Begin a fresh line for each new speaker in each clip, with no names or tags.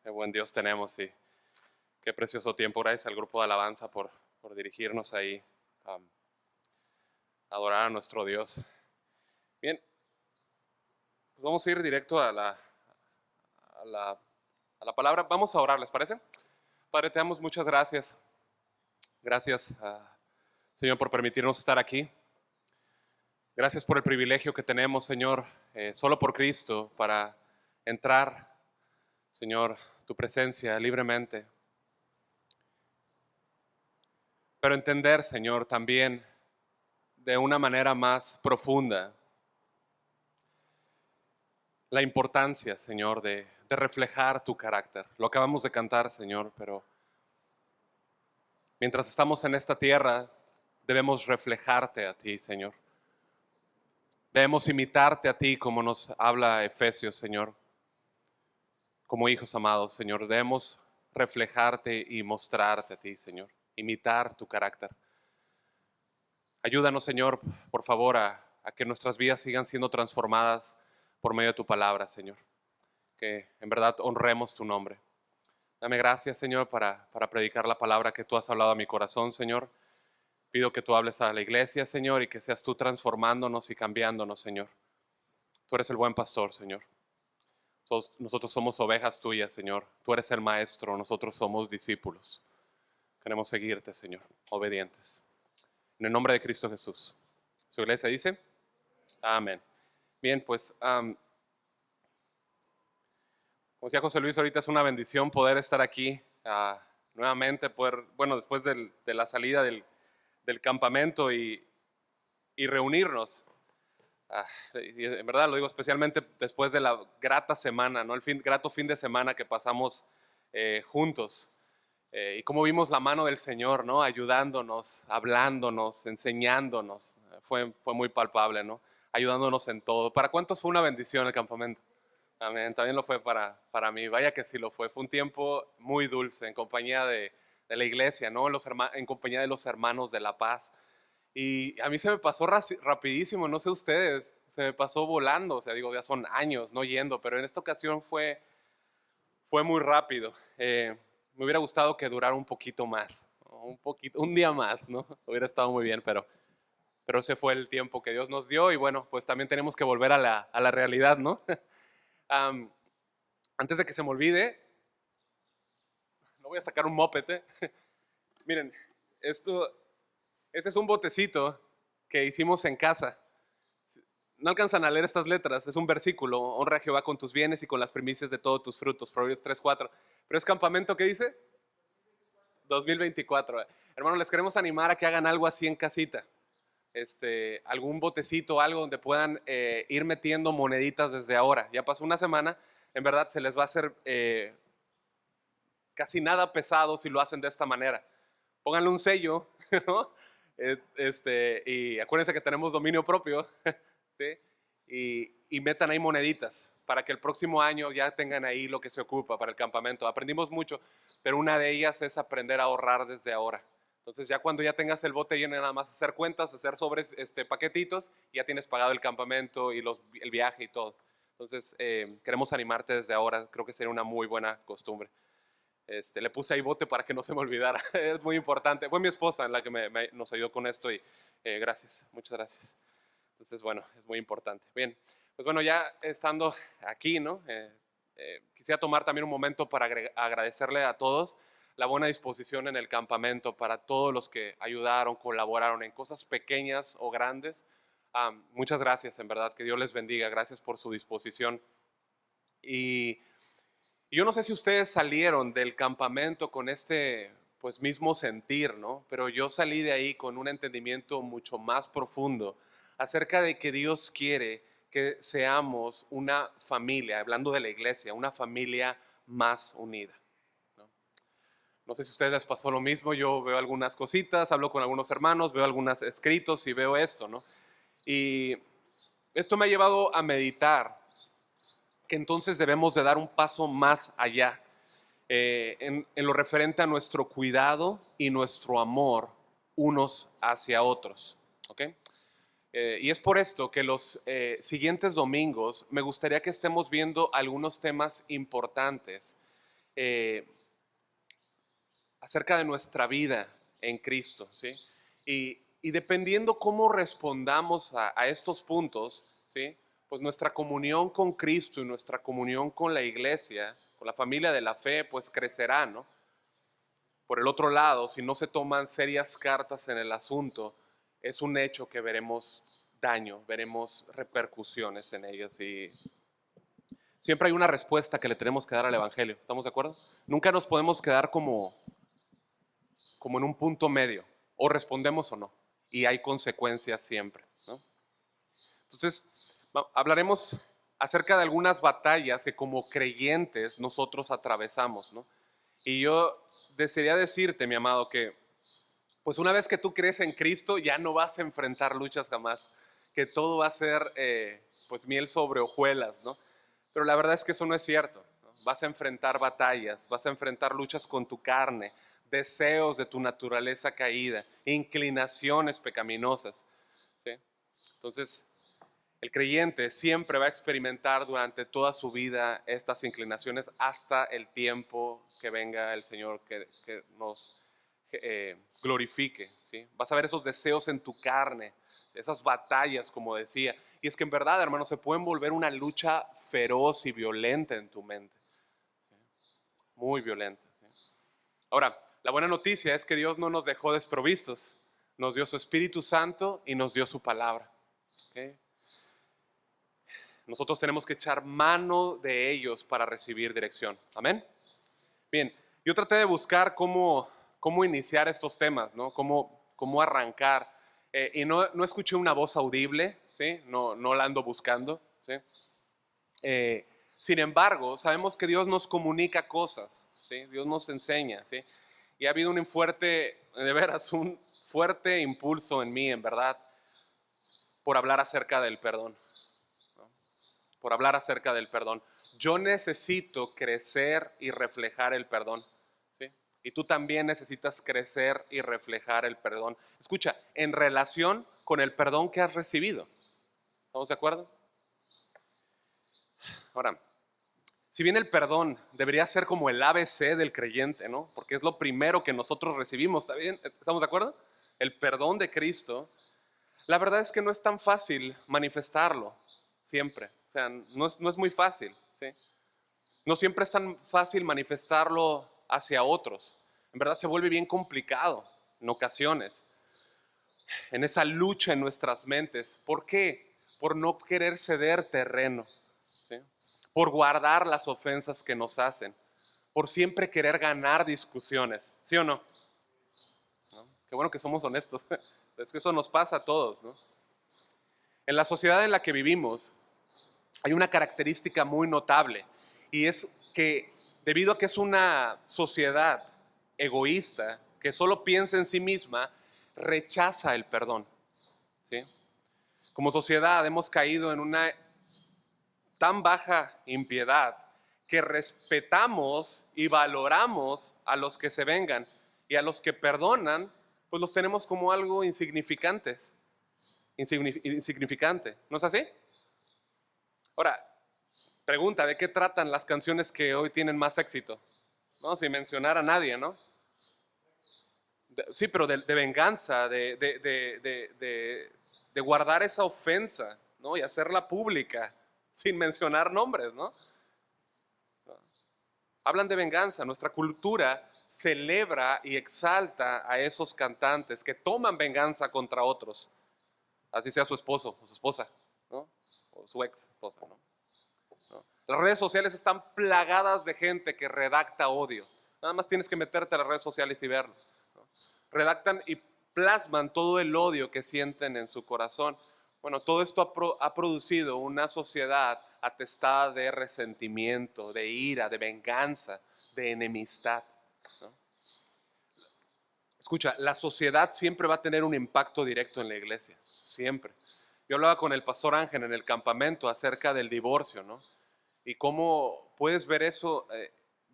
Qué buen Dios tenemos y qué precioso tiempo. Gracias al grupo de alabanza por dirigirnos ahí a adorar a nuestro Dios. Bien, pues vamos a ir directo a la, a la palabra. Vamos a orar, ¿les parece? Padre, te damos muchas gracias. Gracias, Señor, por permitirnos estar aquí. Gracias por el privilegio que tenemos, Señor, solo por Cristo, para entrar, Señor, tu presencia libremente. Pero entender, Señor, también de una manera más profunda la importancia, Señor, de reflejar tu carácter. Lo acabamos de cantar, Señor, pero mientras estamos en esta tierra, debemos reflejarte a ti, Señor. Debemos imitarte a ti como nos habla Efesios, Señor. Como hijos amados, Señor, debemos reflejarte y mostrarte a ti, Señor. Imitar tu carácter. Ayúdanos, Señor, por favor, a que nuestras vidas sigan siendo transformadas por medio de tu palabra, Señor. Que en verdad honremos tu nombre. Dame gracias, Señor, para predicar la palabra que tú has hablado a mi corazón, Señor. Pido que tú hables a la iglesia, Señor, y que seas tú transformándonos y cambiándonos, Señor. Tú eres el buen pastor, Señor. Nosotros somos ovejas tuyas, Señor. Tú eres el maestro, nosotros somos discípulos. Queremos seguirte, Señor, obedientes. En el nombre de Cristo Jesús. ¿Su iglesia dice? Amén. Bien, pues, como decía José Luis, ahorita es una bendición poder estar aquí nuevamente, después de la salida del campamento y reunirnos. Y en verdad lo digo especialmente después de la grata semana, ¿no? Grato fin de semana que pasamos juntos. Y cómo vimos la mano del Señor, ¿no? Ayudándonos, hablándonos, enseñándonos. Fue muy palpable, ¿no? Ayudándonos en todo. ¿Para cuántos fue una bendición el campamento? Amén. También lo fue para mí. Vaya que sí lo fue. Fue un tiempo muy dulce en compañía de la iglesia, ¿no? En compañía de los hermanos de La Paz. Y a mí se me pasó rapidísimo, no sé ustedes, se me pasó volando. O sea, digo, ya son años no yendo, pero en esta ocasión fue muy rápido. Me hubiera gustado que durara un poquito más, ¿no? Un día más, ¿no? Hubiera estado muy bien, pero ese fue el tiempo que Dios nos dio y bueno, pues también tenemos que volver a la realidad, ¿no? Am, Antes de que se me olvide, no voy a sacar un moped, ¿eh? Miren, este es un botecito que hicimos en casa. No alcanzan a leer estas letras, es un versículo: honra a Jehová con tus bienes y con las primicias de todos tus frutos, Proverbios 3:4. Pero es campamento, ¿qué dice? 2024. Hermanos, les queremos animar a que hagan algo así en casita. Algún botecito, algo donde puedan ir metiendo moneditas desde ahora. Ya pasó una semana, en verdad se les va a hacer casi nada pesado si lo hacen de esta manera. Pónganle un sello, ¿no? Y acuérdense que tenemos dominio propio, ¿sí? Y metan ahí moneditas para que el próximo año ya tengan ahí lo que se ocupa para el campamento. Aprendimos mucho, pero una de ellas es aprender a ahorrar desde ahora. Entonces ya cuando ya tengas el bote lleno, nada más hacer cuentas, hacer sobres, paquetitos, ya tienes pagado el campamento y el viaje y todo. Entonces queremos animarte desde ahora, creo que sería una muy buena costumbre. Le puse ahí bote para que no se me olvidara. Es muy importante. Fue mi esposa en la que nos ayudó con esto y gracias, muchas gracias. Entonces, bueno, es muy importante. Bien, pues bueno, ya estando aquí, ¿no? Quisiera tomar también un momento para agradecerle a todos la buena disposición en el campamento, para todos los que ayudaron, colaboraron en cosas pequeñas o grandes. Muchas gracias, en verdad, que Dios les bendiga. Gracias por su disposición. Y yo no sé si ustedes salieron del campamento con pues mismo sentir, ¿no? Pero yo salí de ahí con un entendimiento mucho más profundo acerca de que Dios quiere que seamos una familia, hablando de la iglesia, una familia más unida, ¿no? No sé si a ustedes les pasó lo mismo. Yo veo algunas cositas, hablo con algunos hermanos, veo algunos escritos y veo esto, ¿no? Y esto me ha llevado a meditar que entonces debemos de dar un paso más allá en lo referente a nuestro cuidado y nuestro amor unos hacia otros, ¿ok? Y es por esto que los siguientes domingos me gustaría que estemos viendo algunos temas importantes eh, acerca de nuestra vida en Cristo, ¿sí? Y dependiendo cómo respondamos a estos puntos, ¿sí? Pues nuestra comunión con Cristo y nuestra comunión con la iglesia, con la familia de la fe, pues crecerá, ¿no? Por el otro lado, si no se toman serias cartas en el asunto, es un hecho que veremos daño, veremos repercusiones en ellas y siempre hay una respuesta que le tenemos que dar al Evangelio, ¿estamos de acuerdo? Nunca nos podemos quedar como en un punto medio, o respondemos o no, y hay consecuencias siempre, ¿no? Entonces, hablaremos acerca de algunas batallas que como creyentes nosotros atravesamos, ¿no? Y yo desearía decirte, mi amado, que pues una vez que tú crees en Cristo ya no vas a enfrentar luchas jamás, que todo va a ser pues miel sobre hojuelas, ¿no? Pero la verdad es que eso no es cierto, ¿no? Vas a enfrentar batallas, vas a enfrentar luchas con tu carne, deseos de tu naturaleza caída, inclinaciones pecaminosas, ¿sí? Entonces, el creyente siempre va a experimentar durante toda su vida estas inclinaciones hasta el tiempo que venga el Señor que nos glorifique, ¿sí? Vas a ver esos deseos en tu carne, esas batallas, como decía. Y es que en verdad, hermano, se pueden volver una lucha feroz y violenta en tu mente, ¿sí? Muy violenta, ¿sí? Ahora, la buena noticia es que Dios no nos dejó desprovistos. Nos dio su Espíritu Santo y nos dio su palabra, ¿ok? Nosotros tenemos que echar mano de ellos para recibir dirección. Amén. Bien, yo traté de buscar cómo iniciar estos temas, ¿no? Cómo arrancar. Y no escuché una voz audible, ¿sí? No la ando buscando, ¿sí? Sin embargo, sabemos que Dios nos comunica cosas, ¿sí? Dios nos enseña, ¿sí? Y ha habido de veras, un fuerte impulso en mí, en verdad, por hablar acerca del perdón. Por hablar acerca del perdón. Yo necesito crecer y reflejar el perdón, ¿sí? Y tú también necesitas crecer y reflejar el perdón. Escucha, en relación con el perdón que has recibido. ¿Estamos de acuerdo? Ahora, si bien el perdón debería ser como el ABC del creyente, ¿no? Porque es lo primero que nosotros recibimos, ¿está bien? ¿Estamos de acuerdo? El perdón de Cristo. La verdad es que no es tan fácil manifestarlo siempre. O sea, no es muy fácil, ¿sí? No siempre es tan fácil manifestarlo hacia otros. En verdad se vuelve bien complicado en ocasiones, en esa lucha en nuestras mentes. ¿Por qué? Por no querer ceder terreno, ¿sí? Por guardar las ofensas que nos hacen, por siempre querer ganar discusiones, ¿sí o no? ¿No? Qué bueno que somos honestos. Es que eso nos pasa a todos, ¿no? En la sociedad en la que vivimos hay una característica muy notable y es que debido a que es una sociedad egoísta que solo piensa en sí misma, rechaza el perdón, ¿sí? Como sociedad hemos caído en una tan baja impiedad que respetamos y valoramos a los que se vengan y a los que perdonan, pues los tenemos como algo insignificantes, insignificante, ¿no es así? Ahora, pregunta, ¿de qué tratan las canciones que hoy tienen más éxito? ¿No? Sin mencionar a nadie, ¿no? Sí, pero de venganza, de guardar esa ofensa, ¿no? Y hacerla pública, sin mencionar nombres, ¿no? Hablan de venganza. Nuestra cultura celebra y exalta a esos cantantes que toman venganza contra otros, así sea su esposo o su esposa, ¿no? O su ex esposa, ¿no? Las redes sociales están plagadas de gente que redacta odio. Nada más tienes que meterte a las redes sociales y verlo, ¿no? Redactan y plasman todo el odio que sienten en su corazón. Bueno, todo esto ha producido una sociedad atestada de resentimiento, de ira, de venganza, de enemistad, ¿no? Escucha, la sociedad siempre va a tener un impacto directo en la iglesia, siempre. Yo hablaba con el pastor Ángel en el campamento acerca del divorcio, ¿no? Y cómo puedes ver eso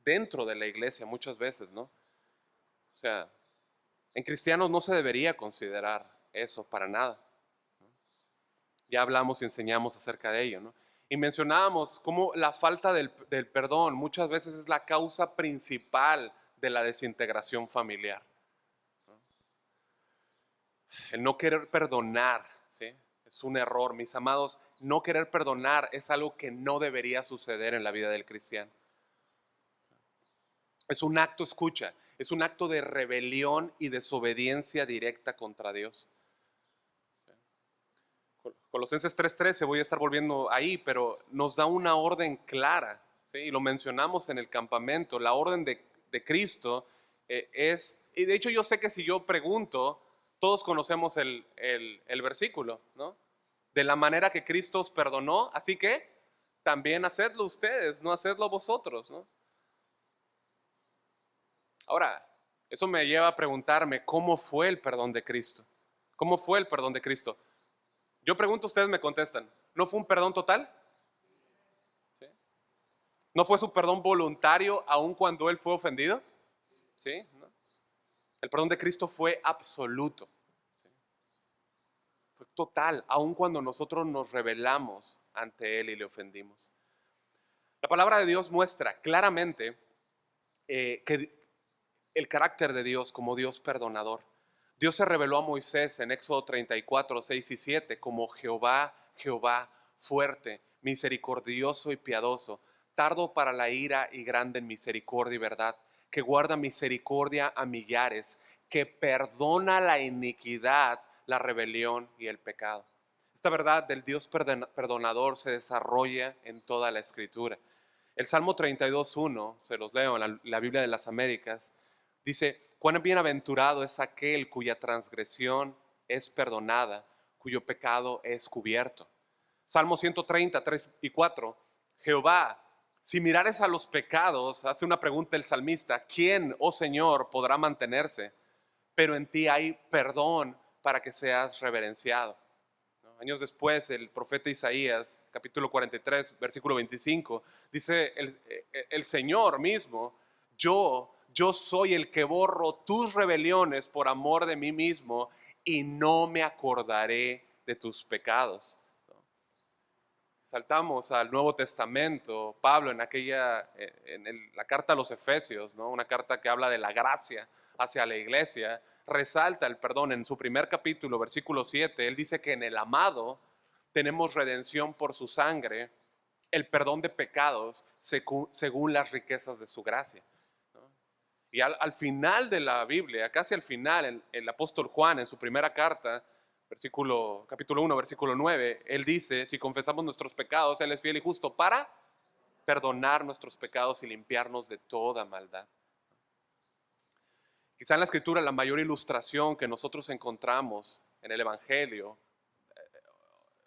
dentro de la iglesia muchas veces, ¿no? O sea, en cristianos no se debería considerar eso para nada. Ya hablamos y enseñamos acerca de ello, ¿no? Y mencionábamos cómo la falta del perdón muchas veces es la causa principal de la desintegración familiar. El no querer perdonar, ¿sí? Es un error, mis amados. No querer perdonar es algo que no debería suceder en la vida del cristiano. Es un acto, escucha, es un acto de rebelión y desobediencia directa contra Dios. Colosenses 3:13, voy a estar volviendo ahí, pero nos da una orden clara, ¿sí? Y lo mencionamos en el campamento. La orden de Cristo es, y de hecho yo sé que si yo pregunto, todos conocemos el versículo, ¿no? De la manera que Cristo os perdonó, así que también hacedlo ustedes, no hacedlo vosotros, ¿no? Ahora, eso me lleva a preguntarme, ¿cómo fue el perdón de Cristo? ¿Cómo fue el perdón de Cristo? Yo pregunto, ustedes me contestan, ¿no fue un perdón total? ¿Sí? ¿No fue su perdón voluntario aun cuando él fue ofendido? ¿Sí? ¿No? El perdón de Cristo fue absoluto. ¿Sí? Fue total, aun cuando nosotros nos rebelamos ante él y le ofendimos. La palabra de Dios muestra claramente que el carácter de Dios como Dios perdonador. Dios se reveló a Moisés en Éxodo 34, 6 y 7 como Jehová, Jehová, fuerte, misericordioso y piadoso, tardo para la ira y grande en misericordia y verdad, que guarda misericordia a millares, que perdona la iniquidad, la rebelión y el pecado. Esta verdad del Dios perdonador se desarrolla en toda la Escritura. El Salmo 32:1, se los leo en la Biblia de las Américas, dice: cuán bienaventurado es aquel cuya transgresión es perdonada, cuyo pecado es cubierto. Salmo 130, 3 y 4, Jehová, si mirares a los pecados, hace una pregunta el salmista, ¿quién, oh Señor, podrá mantenerse? Pero en ti hay perdón para que seas reverenciado. Años después, el profeta Isaías, capítulo 43, versículo 25, dice el Señor mismo, yo soy el que borro tus rebeliones por amor de mí mismo y no me acordaré de tus pecados. Saltamos al Nuevo Testamento, Pablo en la carta a los Efesios, ¿no? Una carta que habla de la gracia hacia la iglesia, resalta el perdón en su primer capítulo, versículo 7, él dice que en el amado tenemos redención por su sangre, el perdón de pecados según las riquezas de su gracia. Y al final de la Biblia, casi al final, el apóstol Juan en su primera carta, capítulo 1, versículo 9, él dice, si confesamos nuestros pecados, él es fiel y justo para perdonar nuestros pecados y limpiarnos de toda maldad. Quizá en la escritura la mayor ilustración que nosotros encontramos en el Evangelio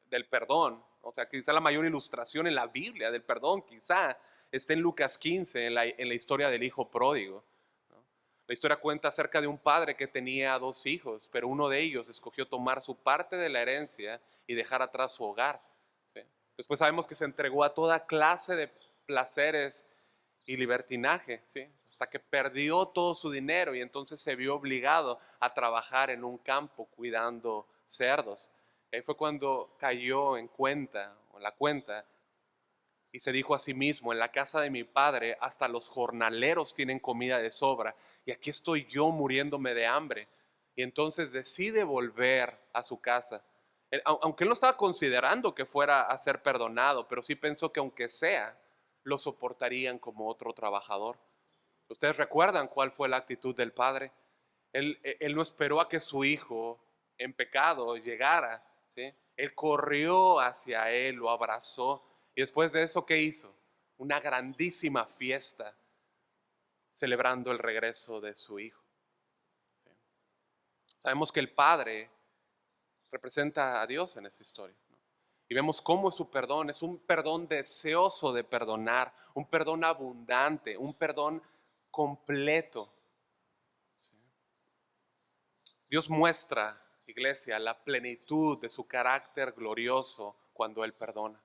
del perdón, o sea, quizá la mayor ilustración en la Biblia del perdón, quizá esté en Lucas 15, en la historia del hijo pródigo. La historia cuenta acerca de un padre que tenía dos hijos, pero uno de ellos escogió tomar su parte de la herencia y dejar atrás su hogar. ¿Sí? Después sabemos que se entregó a toda clase de placeres y libertinaje, ¿sí? Hasta que perdió todo su dinero y entonces se vio obligado a trabajar en un campo cuidando cerdos. Ahí fue cuando cayó en la cuenta, y se dijo a sí mismo, en la casa de mi padre hasta los jornaleros tienen comida de sobra y aquí estoy yo muriéndome de hambre. Y entonces decide volver a su casa. Aunque él no estaba considerando que fuera a ser perdonado, pero sí pensó que aunque sea, lo soportarían como otro trabajador. Ustedes recuerdan cuál fue la actitud del padre. Él no esperó a que su hijo en pecado llegara, ¿sí? Él corrió hacia él, lo abrazó y después de eso, ¿qué hizo? Una grandísima fiesta celebrando el regreso de su hijo. ¿Sí? Sabemos que el padre representa a Dios en esta historia, ¿no? Y vemos cómo su perdón es un perdón deseoso de perdonar, un perdón abundante, un perdón completo. ¿Sí? Dios muestra, iglesia, la plenitud de su carácter glorioso cuando Él perdona.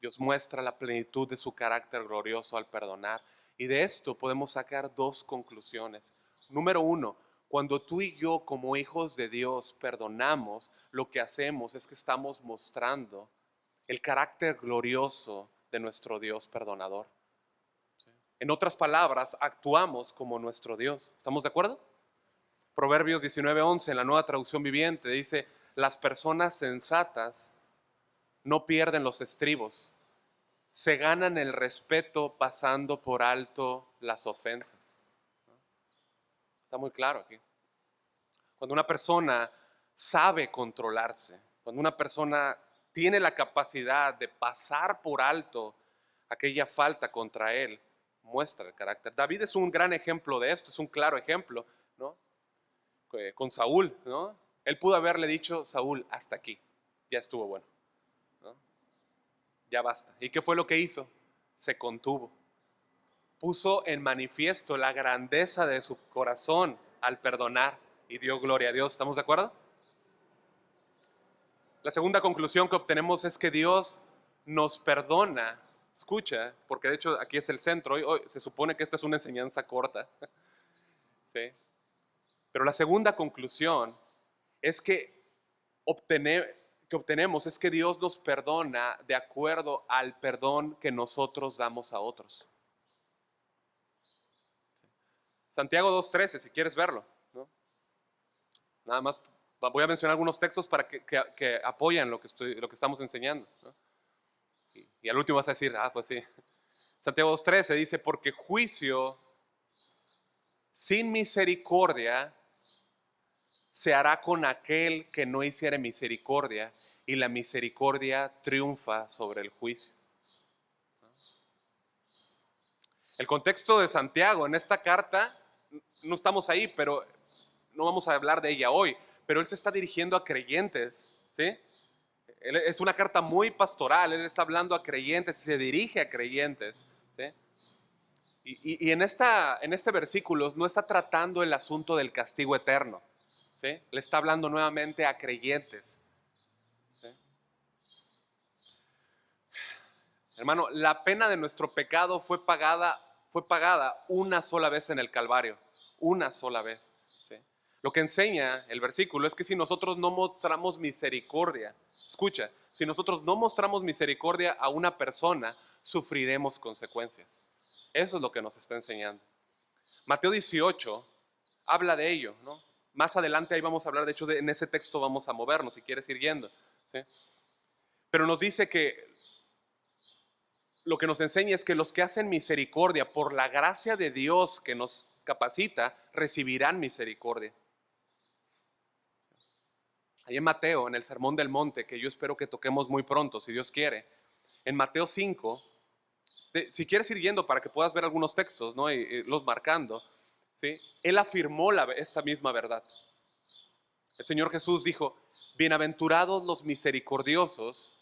Dios muestra la plenitud de su carácter glorioso al perdonar. Y de esto podemos sacar dos conclusiones. Número uno, cuando tú y yo como hijos de Dios perdonamos, lo que hacemos es que estamos mostrando el carácter glorioso de nuestro Dios perdonador. En otras palabras, actuamos como nuestro Dios. ¿Estamos de acuerdo? Proverbios 19:11 en la Nueva Traducción Viviente dice: las personas sensatas no pierden los estribos, se ganan el respeto pasando por alto las ofensas. Está muy claro aquí. Cuando una persona sabe controlarse, cuando una persona tiene la capacidad de pasar por alto aquella falta contra él, muestra el carácter. David es un gran ejemplo de esto, es un claro ejemplo, ¿no? Con Saúl, ¿no? Él pudo haberle dicho: Saúl, hasta aquí, ya estuvo bueno, ¿no? Ya basta. ¿Y qué fue lo que hizo? Se contuvo. Puso en manifiesto la grandeza de su corazón al perdonar y dio gloria a Dios. ¿Estamos de acuerdo? La segunda conclusión que obtenemos es que Dios nos perdona. Escucha, porque de hecho aquí es el centro. Hoy se supone que esta es una enseñanza corta, ¿sí? Pero la segunda conclusión es que obtenemos es que Dios nos perdona de acuerdo al perdón que nosotros damos a otros. Santiago 2:13, si quieres verlo, ¿no? Nada más voy a mencionar algunos textos para que apoyan lo que estamos enseñando, ¿no? Y al último vas a decir: pues sí. Santiago 2:13 dice: porque juicio sin misericordia se hará con aquel que no hiciere misericordia, y la misericordia triunfa sobre el juicio. El contexto de Santiago en esta carta, no estamos ahí, pero no vamos a hablar de ella hoy, pero él se está dirigiendo a creyentes, ¿sí? Es una carta muy pastoral, él está hablando a creyentes, se dirige a creyentes, ¿sí? Y en este versículo no está tratando el asunto del castigo eterno, ¿sí? Le está hablando nuevamente a creyentes, ¿sí? Hermano, la pena de nuestro pecado fue pagada una sola vez en el Calvario, una sola vez, ¿sí? Lo que enseña el versículo es que si nosotros no mostramos misericordia, escucha, si nosotros no mostramos misericordia a una persona, sufriremos consecuencias. Eso es lo que nos está enseñando. Mateo 18 habla de ello, ¿no? Más adelante ahí vamos a hablar, de hecho en ese texto vamos a movernos si quieres ir yendo, ¿sí? Pero nos dice que lo que nos enseña es que los que hacen misericordia por la gracia de Dios que nos capacita, recibirán misericordia. Ahí en Mateo, en el Sermón del Monte, que yo espero que toquemos muy pronto, si Dios quiere, en Mateo 5, si quieres ir yendo para que puedas ver algunos textos, ¿no? Y los marcando, ¿sí? Él afirmó esta misma verdad. El Señor Jesús dijo: bienaventurados los misericordiosos,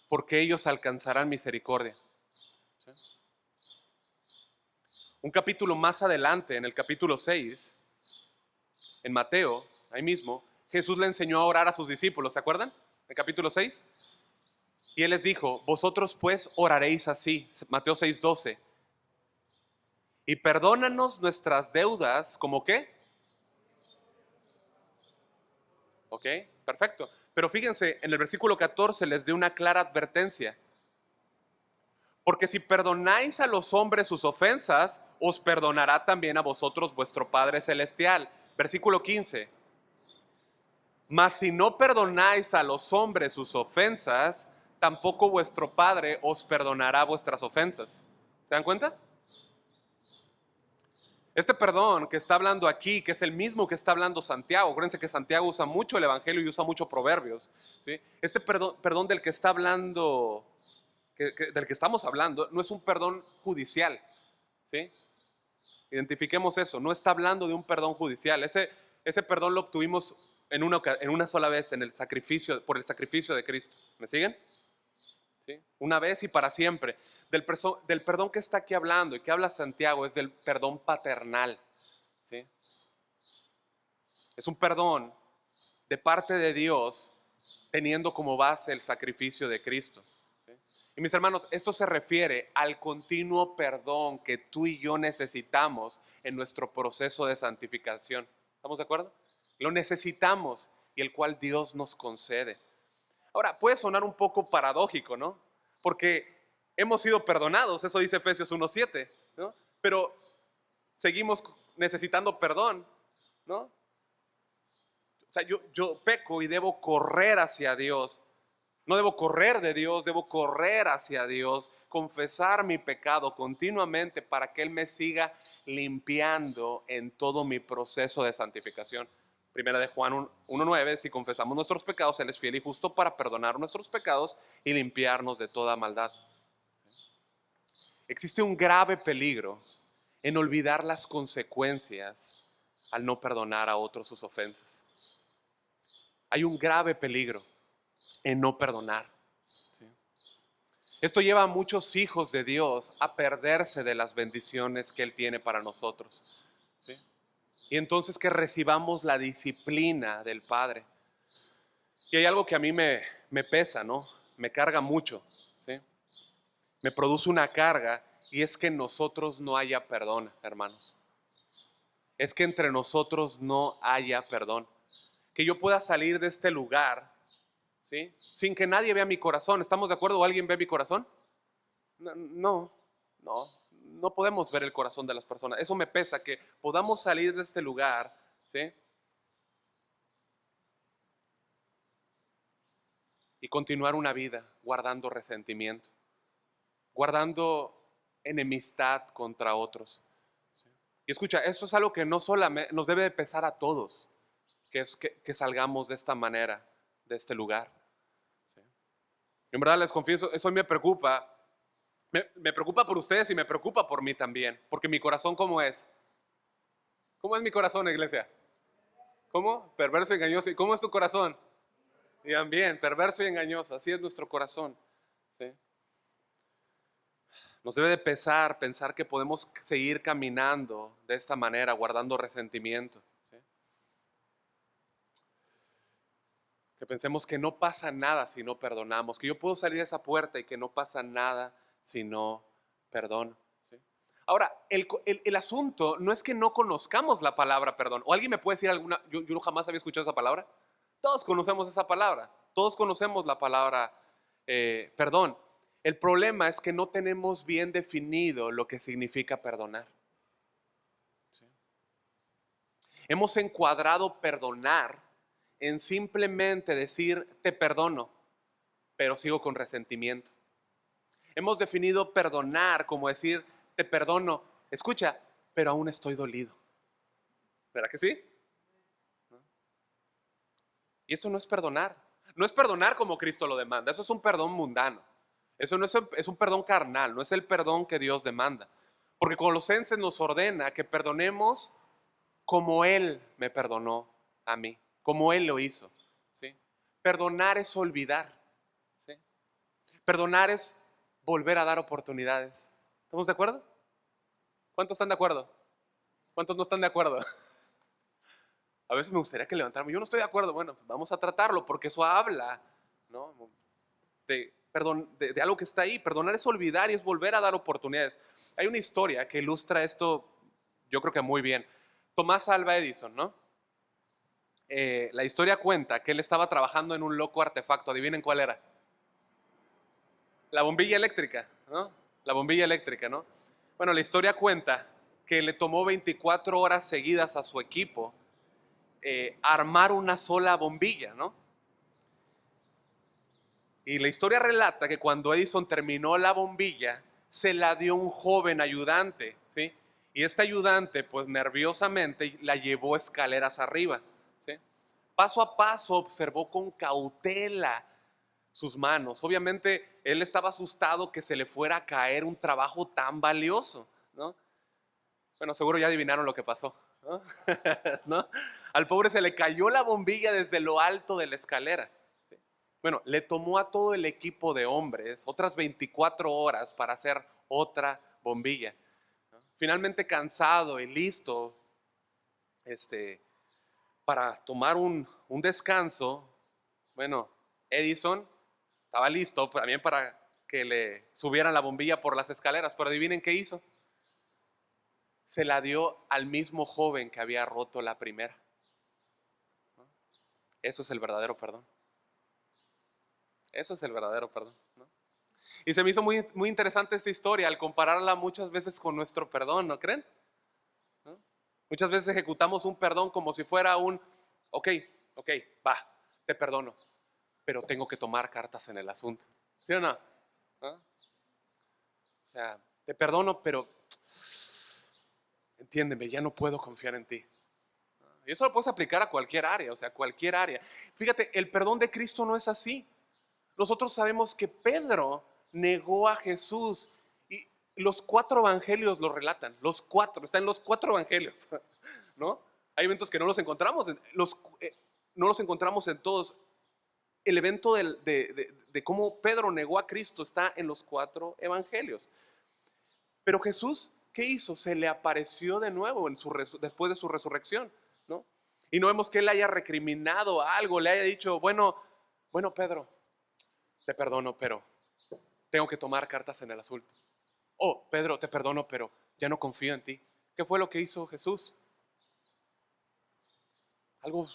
porque ellos alcanzarán misericordia. ¿Sí? Un capítulo más adelante, en el capítulo 6, en Mateo, ahí mismo, Jesús le enseñó a orar a sus discípulos, ¿se acuerdan? En el capítulo 6. Y él les dijo: vosotros pues oraréis así, Mateo 6:12. Y perdónanos nuestras deudas, ¿como qué? Ok, perfecto. Pero fíjense, en el versículo 14 les dio una clara advertencia. Porque si perdonáis a los hombres sus ofensas, os perdonará también a vosotros vuestro Padre Celestial. Versículo 15. Mas si no perdonáis a los hombres sus ofensas, tampoco vuestro Padre os perdonará vuestras ofensas. ¿Se dan cuenta? Este perdón que está hablando aquí, que es el mismo que está hablando Santiago, acuérdense que Santiago usa mucho el Evangelio y usa mucho Proverbios, ¿sí? Este perdón del que está hablando, del que estamos hablando, no es un perdón judicial, ¿sí? Identifiquemos eso, no está hablando de un perdón judicial. Ese perdón lo obtuvimos en una sola vez, por el sacrificio de Cristo. ¿Me siguen? ¿Sí? Una vez y para siempre. Del perdón que está aquí hablando y que habla Santiago es del perdón paternal, ¿sí? Es un perdón de parte de Dios teniendo como base el sacrificio de Cristo, ¿sí? Y mis hermanos, esto se refiere al continuo perdón que tú y yo necesitamos en nuestro proceso de santificación. ¿Estamos de acuerdo? Lo necesitamos y el cual Dios nos concede. Ahora, puede sonar un poco paradójico, ¿no? Porque hemos sido perdonados, eso dice Efesios 1:7, ¿no? Pero seguimos necesitando perdón, ¿no? O sea, yo peco y debo correr hacia Dios. No debo correr de Dios, debo correr hacia Dios, confesar mi pecado continuamente para que Él me siga limpiando en todo mi proceso de santificación. Primera de Juan 1:9, si confesamos nuestros pecados, Él es fiel y justo para perdonar nuestros pecados y limpiarnos de toda maldad. Existe un grave peligro en olvidar las consecuencias al no perdonar a otros sus ofensas. Hay un grave peligro en no perdonar. ¿Sí? Esto lleva a muchos hijos de Dios a perderse de las bendiciones que Él tiene para nosotros. ¿Sí? Y entonces que recibamos la disciplina del Padre. Y hay algo que a mí me pesa, ¿no? Me carga mucho, ¿sí? Me produce una carga, y es que en nosotros no haya perdón, hermanos. Es que entre nosotros no haya perdón. Que yo pueda salir de este lugar, ¿sí? Sin que nadie vea mi corazón. ¿Estamos de acuerdo? ¿O alguien ve mi corazón? No, no podemos ver el corazón de las personas. Eso me pesa, que podamos salir de este lugar, ¿sí? Y continuar una vida guardando resentimiento, guardando enemistad contra otros. ¿Sí? Y escucha, eso es algo que no solamente nos debe de pesar a todos, que salgamos de esta manera, de este lugar. ¿Sí? En verdad les confieso, eso me preocupa. Me preocupa por ustedes y me preocupa por mí también. Porque mi corazón, ¿cómo es? ¿Cómo es mi corazón, iglesia? ¿Cómo? Perverso y engañoso. ¿Y cómo es tu corazón? Bien, perverso y engañoso. Así es nuestro corazón. ¿Sí? Nos debe de pesar pensar que podemos seguir caminando de esta manera, guardando resentimiento. ¿Sí? Que pensemos que no pasa nada si no perdonamos, que yo puedo salir de esa puerta y que no pasa nada si no perdono. ¿Sí? Ahora, el asunto no es que no conozcamos la palabra perdón. ¿O alguien me puede decir alguna? Yo jamás había escuchado esa palabra. Todos conocemos esa palabra. Todos conocemos la palabra perdón. El problema es que no tenemos bien definido lo que significa perdonar. ¿Sí? Hemos encuadrado perdonar en simplemente decir te perdono, pero sigo con resentimiento. Hemos definido perdonar como decir te perdono, escucha, pero aún estoy dolido. ¿Verdad que sí? Y esto no es perdonar. No es perdonar como Cristo lo demanda. Eso es un perdón mundano. Eso no es un perdón carnal. No es el perdón que Dios demanda. Porque Colosenses nos ordena que perdonemos como Él me perdonó a mí. Como Él lo hizo. ¿Sí? Perdonar es olvidar. ¿Sí? Perdonar es volver a dar oportunidades. ¿Estamos de acuerdo? ¿Cuántos están de acuerdo? ¿Cuántos no están de acuerdo? A veces me gustaría que levantarme. Yo no estoy de acuerdo. Bueno, vamos a tratarlo porque eso habla, ¿no? De algo que está ahí. Perdonar es olvidar y es volver a dar oportunidades. Hay una historia que ilustra esto, yo creo que muy bien. Tomás Alva Edison, ¿no? La historia cuenta que él estaba trabajando en un loco artefacto. Adivinen cuál era. La bombilla eléctrica, ¿no? La bombilla eléctrica, ¿no? Bueno, la historia cuenta que le tomó 24 horas seguidas a su equipo armar una sola bombilla, ¿no? Y la historia relata que cuando Edison terminó la bombilla, se la dio un joven ayudante, ¿sí? Y este ayudante, pues nerviosamente, la llevó escaleras arriba, ¿sí? Paso a paso observó con cautela sus manos. Obviamente, él estaba asustado que se le fuera a caer un trabajo tan valioso, ¿no? Bueno, seguro ya adivinaron lo que pasó, ¿no? ¿No? Al pobre se le cayó la bombilla desde lo alto de la escalera. ¿Sí? Bueno, le tomó a todo el equipo de hombres otras 24 horas para hacer otra bombilla. ¿No? Finalmente cansado y listo para tomar un descanso, bueno, Edison estaba listo también para que le subieran la bombilla por las escaleras, pero adivinen qué hizo. Se la dio al mismo joven que había roto la primera. Eso es el verdadero perdón. Eso es el verdadero perdón, ¿no? Y se me hizo muy, muy interesante esta historia al compararla muchas veces con nuestro perdón, ¿no creen? ¿No? Muchas veces ejecutamos un perdón como si fuera un, ok, ok, va, te perdono, pero tengo que tomar cartas en el asunto. ¿Sí o no? ¿No? O sea, te perdono, pero entiéndeme, ya no puedo confiar en ti. Y eso lo puedes aplicar a cualquier área, o sea, cualquier área. Fíjate, el perdón de Cristo no es así. Nosotros sabemos que Pedro negó a Jesús y los 4 evangelios lo relatan. Los 4, están en los 4 evangelios, ¿no? Hay eventos que no los encontramos, no los encontramos en todos. El evento de cómo Pedro negó a Cristo está en los 4 evangelios. Pero Jesús, ¿qué hizo? Se le apareció de nuevo después de su resurrección, ¿no? Y no vemos que él haya recriminado algo, le haya dicho, bueno, Pedro, te perdono, pero tengo que tomar cartas en el asunto. Oh, Pedro, te perdono, pero ya no confío en ti. ¿Qué fue lo que hizo Jesús? Algo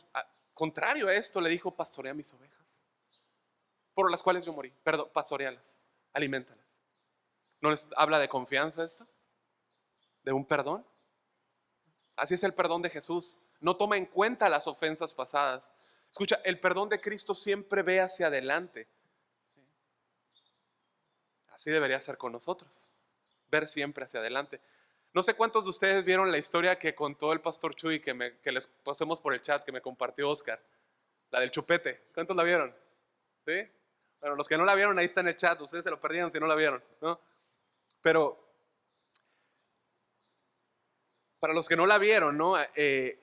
contrario a esto, le dijo, pastorea mis ovejas, por las cuales yo morí. Perdón, pastorealas, alimentalas. ¿No les habla de confianza esto? ¿De un perdón? Así es el perdón de Jesús. No toma en cuenta las ofensas pasadas. Escucha, el perdón de Cristo siempre ve hacia adelante. Así debería ser con nosotros, ver siempre hacia adelante. No sé cuántos de ustedes vieron la historia que contó el pastor Chuy, que les pasemos por el chat, que me compartió Oscar, la del chupete. ¿Cuántos la vieron? ¿Sí? Bueno, los que no la vieron, ahí está en el chat, ustedes se lo perdieron si no la vieron, ¿no? Pero para los que no la vieron, ¿no?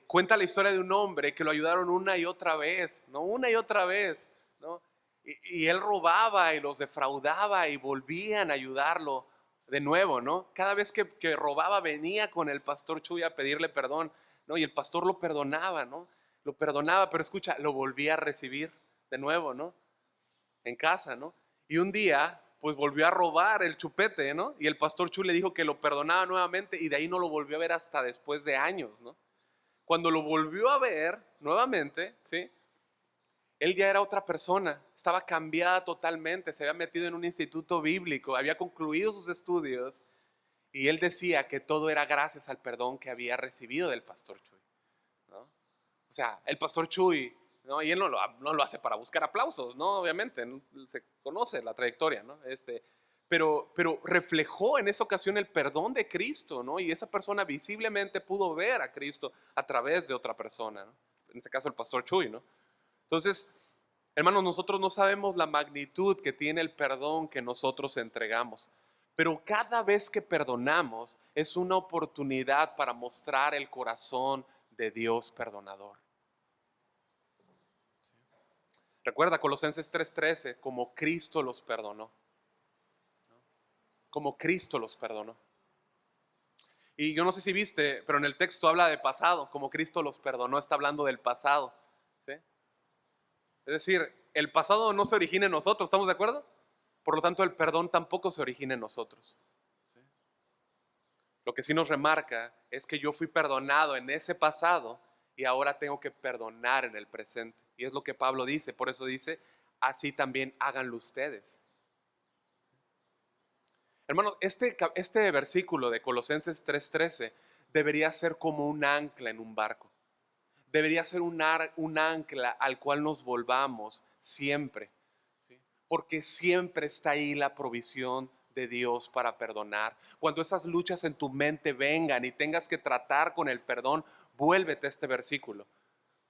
Cuenta la historia de un hombre que lo ayudaron una y otra vez, ¿no? Una y otra vez, ¿no? Y él robaba y los defraudaba y volvían a ayudarlo de nuevo, ¿no? Cada vez que robaba venía con el pastor Chuy a pedirle perdón, ¿no? Y el pastor lo perdonaba, ¿no? Lo perdonaba, pero escucha, lo volvía a recibir de nuevo, ¿no? En casa, ¿no? Y un día, pues volvió a robar el chupete, ¿no? Y el pastor Chu le dijo que lo perdonaba nuevamente y de ahí no lo volvió a ver hasta después de años, ¿no? Cuando lo volvió a ver nuevamente, ¿sí? Él ya era otra persona, estaba cambiada totalmente, se había metido en un instituto bíblico, había concluido sus estudios y él decía que todo era gracias al perdón que había recibido del pastor Chuy, ¿no? O sea, el pastor Chuy, ¿no? Y él no lo hace para buscar aplausos, ¿no? Obviamente, ¿no? Se conoce la trayectoria, ¿no? Pero reflejó en esa ocasión el perdón de Cristo, ¿no? Y esa persona visiblemente pudo ver a Cristo a través de otra persona, ¿no? En este caso el pastor Chuy, ¿no? Entonces, hermanos, nosotros no sabemos la magnitud que tiene el perdón que nosotros entregamos, pero cada vez que perdonamos es una oportunidad para mostrar el corazón de Dios perdonador. Recuerda Colosenses 3:13, como Cristo los perdonó. Como Cristo los perdonó. Y yo no sé si viste, pero en el texto habla de pasado, como Cristo los perdonó, está hablando del pasado, ¿sí? Es decir, el pasado no se origina en nosotros, ¿estamos de acuerdo? Por lo tanto, el perdón tampoco se origina en nosotros, ¿sí? Lo que sí nos remarca es que yo fui perdonado en ese pasado y ahora tengo que perdonar en el presente. Y es lo que Pablo dice, por eso dice, así también háganlo ustedes. Hermano, este versículo de Colosenses 3:13 debería ser como un ancla en un barco. Debería ser un ancla al cual nos volvamos siempre, ¿sí? Porque siempre está ahí la provisión de Dios para perdonar. Cuando esas luchas en tu mente vengan y tengas que tratar con el perdón, vuélvete a este versículo,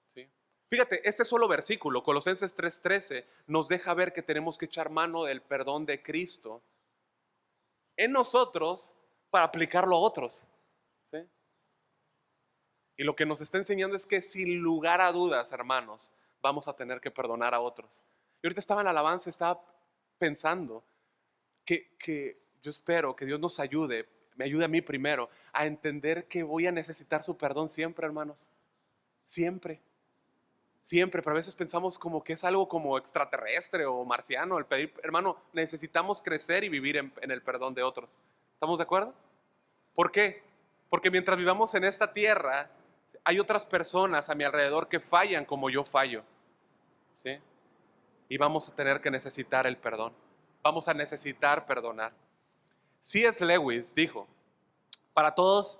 ¿sí? Fíjate, este solo versículo, Colosenses 3:13, nos deja ver que tenemos que echar mano del perdón de Cristo en nosotros para aplicarlo a otros, ¿sí? Y lo que nos está enseñando es que sin lugar a dudas, hermanos, vamos a tener que perdonar a otros. Y ahorita estaba en la alabanza, estaba pensando que yo espero que Dios nos ayude, me ayude a mí primero, a entender que voy a necesitar su perdón siempre, hermanos. Siempre, siempre, pero a veces pensamos como que es algo como extraterrestre o marciano el pedir, hermano, necesitamos crecer y vivir en el perdón de otros. ¿Estamos de acuerdo? ¿Por qué? Porque mientras vivamos en esta tierra, hay otras personas a mi alrededor que fallan como yo fallo, ¿sí? y vamos a tener que necesitar el perdón. Vamos a necesitar perdonar. C.S. Lewis dijo, para todos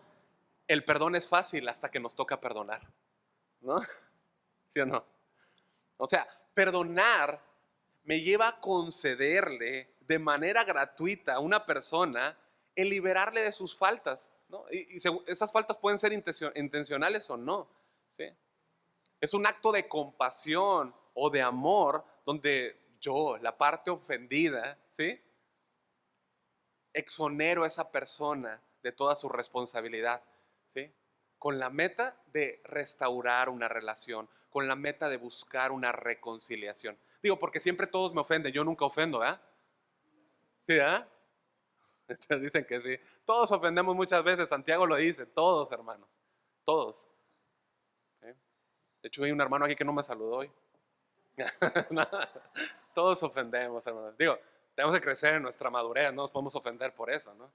el perdón es fácil hasta que nos toca perdonar, ¿no? ¿Sí o no? O sea, perdonar me lleva a concederle de manera gratuita a una persona el liberarle de sus faltas, ¿no? Esas faltas pueden ser intencionales o no, ¿sí? Es un acto de compasión o de amor donde yo, la parte ofendida, ¿sí?, exonero a esa persona de toda su responsabilidad, ¿sí?, con la meta de restaurar una relación, con la meta de buscar una reconciliación. Digo, porque siempre todos me ofenden, yo nunca ofendo, ¿verdad? ¿Sí, verdad? Entonces dicen que sí. Todos ofendemos muchas veces, Santiago lo dice, todos hermanos, todos. ¿Sí? De hecho hay un hermano aquí que no me saludó hoy. No, todos ofendemos, hermanos. Digo, tenemos que crecer en nuestra madurez, no nos podemos ofender por eso, ¿no?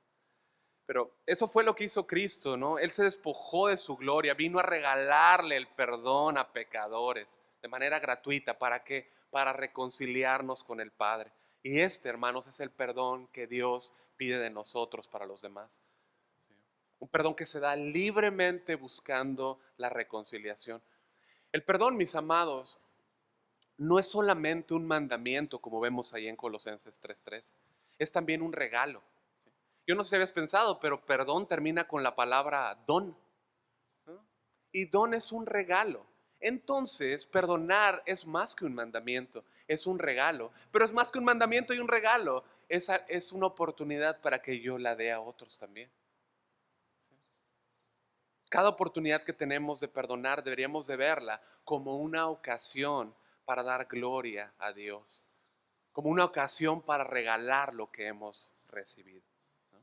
Pero eso fue lo que hizo Cristo, ¿no? Él se despojó de su gloria, vino a regalarle el perdón a pecadores de manera gratuita. ¿Para qué? Para reconciliarnos con el Padre. Y este, hermanos, es el perdón que Dios pide de nosotros para los demás, ¿sí? Un perdón que se da libremente buscando la reconciliación. El perdón, mis amados, no es solamente un mandamiento como vemos ahí en Colosenses 3:3, es también un regalo, ¿sí? Yo no sé si habías pensado, pero perdón termina con la palabra don, ¿no? Y don es un regalo. Entonces, perdonar es más que un mandamiento, es un regalo. Pero es más que un mandamiento y un regalo. Es una oportunidad para que yo la dé a otros también, ¿sí? Cada oportunidad que tenemos de perdonar deberíamos de verla como una ocasión para dar gloria a Dios, como una ocasión para regalar lo que hemos recibido, ¿no?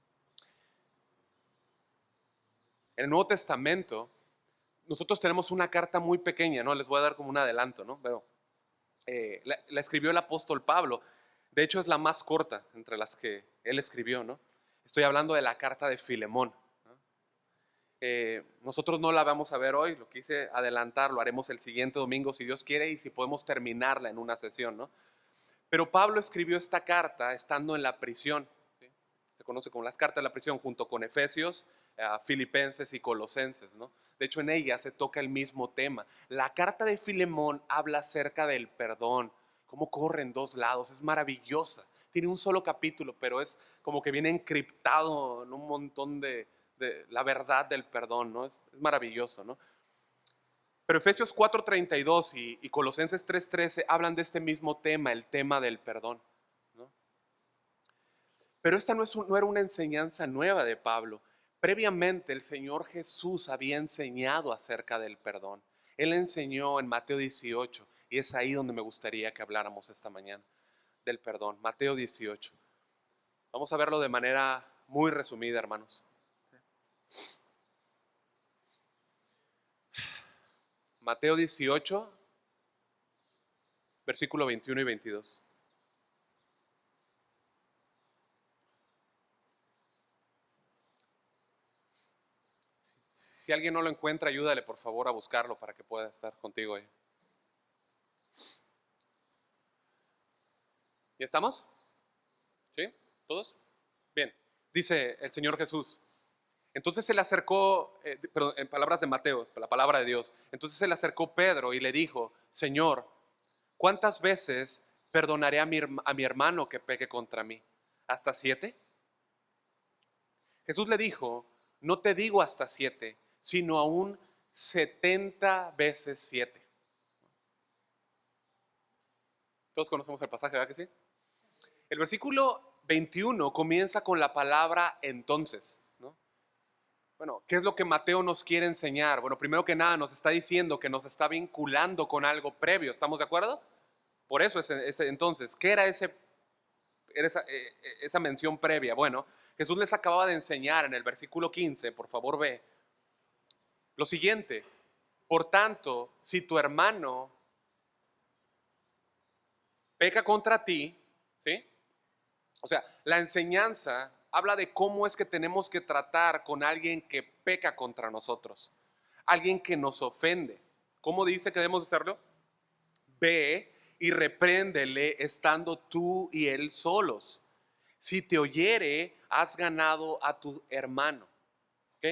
En el Nuevo Testamento nosotros tenemos una carta muy pequeña, ¿no? Les voy a dar como un adelanto, ¿no? Pero la escribió el apóstol Pablo. De hecho es la más corta entre las que él escribió, ¿no? Estoy hablando de la carta de Filemón, ¿no? Nosotros no la vamos a ver hoy, lo quise adelantar, lo haremos el siguiente domingo si Dios quiere y si podemos terminarla en una sesión, ¿no? Pero Pablo escribió esta carta estando en la prisión, ¿sí? Se conoce como las cartas de la prisión junto con Efesios, Filipenses y Colosenses, ¿no? De hecho en ella se toca el mismo tema. La carta de Filemón habla acerca del perdón, cómo corre en dos lados, es maravillosa. Tiene un solo capítulo, pero es como que viene encriptado en un montón de la verdad del perdón, ¿no? Es maravilloso, ¿no? Pero Efesios 4:32 y Colosenses 3:13 hablan de este mismo tema, el tema del perdón, ¿no? Pero esta no era una enseñanza nueva de Pablo. Previamente el Señor Jesús había enseñado acerca del perdón. Él enseñó en Mateo 18 y es ahí donde me gustaría que habláramos esta mañana del perdón. Mateo 18. Vamos a verlo de manera muy resumida, hermanos. Mateo 18, versículo 21 y 22. Si alguien no lo encuentra, ayúdale por favor a buscarlo para que pueda estar contigo ahí. ¿Ya estamos? ¿Sí? ¿Todos? Bien. Dice el Señor Jesús. Entonces se le acercó, perdón, en palabras de Mateo, la palabra de Dios. Entonces se le acercó Pedro y le dijo, Señor, ¿cuántas veces perdonaré a mi hermano que peque contra mí? ¿Hasta 7? Jesús le dijo, no te digo hasta 7, sino aún 70 veces 7. Todos conocemos el pasaje, ¿verdad que sí? El versículo 21 comienza con la palabra entonces, ¿no? Bueno, ¿qué es lo que Mateo nos quiere enseñar? Bueno, primero que nada nos está diciendo que nos está vinculando con algo previo, ¿estamos de acuerdo? Por eso entonces, ¿qué era esa mención previa? Bueno, Jesús les acababa de enseñar en el versículo 15, por favor ve, lo siguiente: por tanto, si tu hermano peca contra ti, ¿sí? O sea, la enseñanza habla de cómo es que tenemos que tratar con alguien que peca contra nosotros, alguien que nos ofende. ¿Cómo dice que debemos hacerlo? Ve y repréndele estando tú y él solos. Si te oyere, has ganado a tu hermano. ¿Ok?